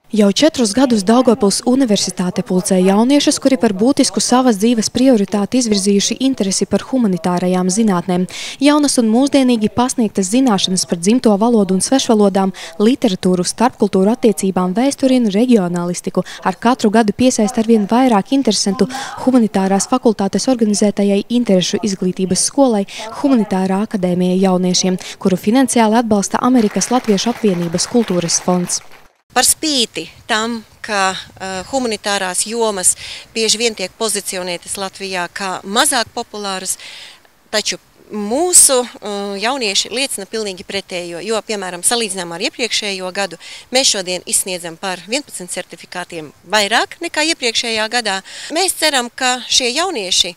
Jau 4 gadus Daugavpils universitāte pulcē jauniešus, kuri par būtisku savas dzīves prioritāti izvirzījuši interesi par humanitārajām zinātnēm. Jaunas un mūsdienīgi pasniegtas zināšanas par dzimto valodu un svešvalodām, literatūru, starpkultūru attiecībām, vēsturi un reģionālistiku ar katru gadu piesaist arvien vairāk interesantu humanitārās fakultātes organizētajai interešu izglītības skolai Humanitārā akadēmija jauniešiem, kuru finansiāli atbalsta Amerikas Latviešu apvienības kultūras fonds. Par spīti tam, ka humanitārās jomas bieži vien tiek pozicionētas Latvijā kā mazāk populāras, taču mūsu jaunieši liecina pilnīgi pretējo, jo, piemēram, salīdzinājumā ar iepriekšējo gadu, mēs šodien izsniedzam par 11 certifikātiem vairāk nekā iepriekšējā gadā. Mēs ceram, ka šie jaunieši,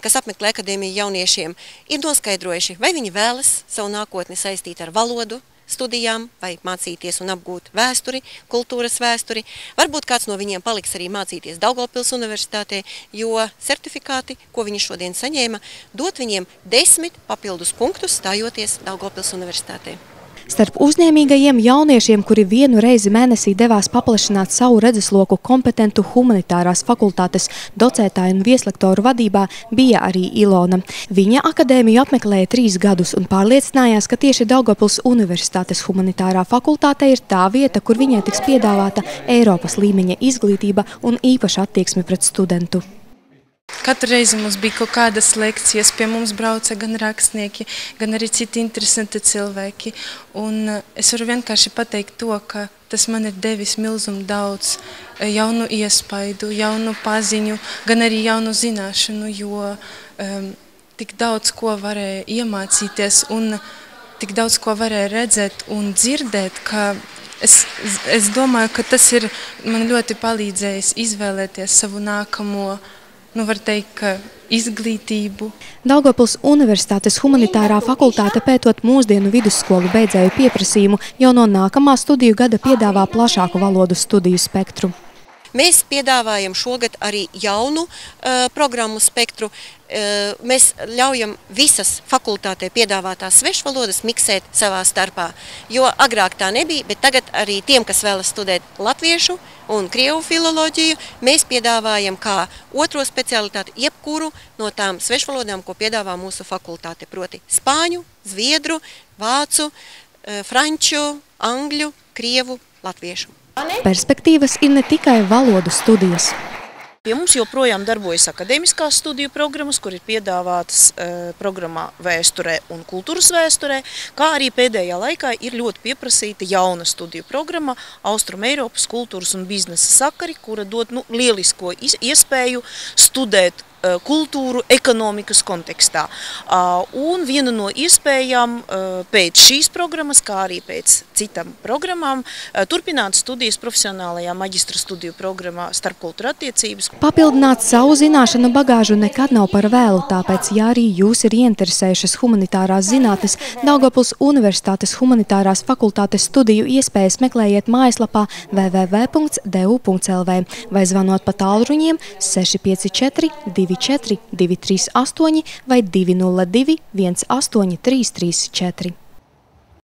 kas apmeklē akadēmiju jauniešiem, ir noskaidrojuši, vai viņi vēlas savu nākotni saistīt ar valodu, studijām vai mācīties un apgūt vēsturi, kultūras vēsturi. Varbūt kāds no viņiem paliks arī mācīties Daugavpils universitātē, jo certifikāti, ko viņi šodien saņēma, dot viņiem 10 papildus punktus stājoties Daugavpils universitātē. Starp uzņēmīgajiem jauniešiem, kuri vienu reizi mēnesī devās paplašināt savu redzesloku kompetentu humanitārās fakultātes docētāju un vieslektoru vadībā, bija arī Ilona. Viņa akadēmiju apmeklēja 3 gadus un pārliecinājās, ka tieši Daugavpils universitātes humanitārā fakultāte ir tā vieta, kur viņai tiks piedāvāta Eiropas līmeņa izglītība un īpaša attieksme pret studentu. Katru reizi mums bija kaut kādas lekcijas, pie mums brauca gan rakstnieki, gan arī citi interesanti cilvēki. Un es varu vienkārši pateikt to, ka tas man ir devis milzumu daudz jaunu iespaidu, jaunu paziņu, gan arī jaunu zināšanu, jo tik daudz ko varēja iemācīties un tik daudz ko varēja redzēt un dzirdēt, ka es domāju, ka tas ir man ļoti palīdzējis izvēlēties savu nākamo, var teikt, ka izglītību. Daugavpils universitātes humanitārā fakultāte pētot mūsdienu vidusskolu beidzēju pieprasījumu jau no nākamā studiju gada piedāvā plašāku valodu studiju spektru. Mēs piedāvājam šogad arī jaunu programmu spektru. Mēs ļaujam visas fakultātē piedāvātās svešvalodas miksēt savā starpā, jo agrāk tā nebija, bet tagad arī tiem, kas vēlas studēt latviešu un krievu filoloģiju, mēs piedāvājam kā otro specialitāti jebkuru no tām svešvalodām, ko piedāvā mūsu fakultāte, proti spāņu, zviedru, vācu, franču, angļu, krievu, latviešu. Perspektīvas ir ne tikai valodu studijas. Pie mums joprojām darbojas akadēmiskās studiju programmas, kur ir piedāvātas programmā vēsturē un kultūras vēsturē, kā arī pēdējā laikā ir ļoti pieprasīta jauna studiju programma Austrumeiropas kultūras un biznesa sakari, kura dod lielisko iespēju studēt kultūru ekonomikas kontekstā. Un viena no iespējām pēc šīs programmas, kā arī pēc citām programmām, turpināt studijas profesionālajā maģistra studiju programmā starpkultūra attiecības. Papildināt savu zināšanu bagāžu nekad nav par vēlu, tāpēc, ja arī jūs ir ieinteresējušas humanitārās zinātnes, Daugavpils universitātes humanitārās fakultātes studiju iespējas meklējiet mājaslapā www.du.lv vai zvanot pa tālruņiem 654 24 238 vai 202 18 334.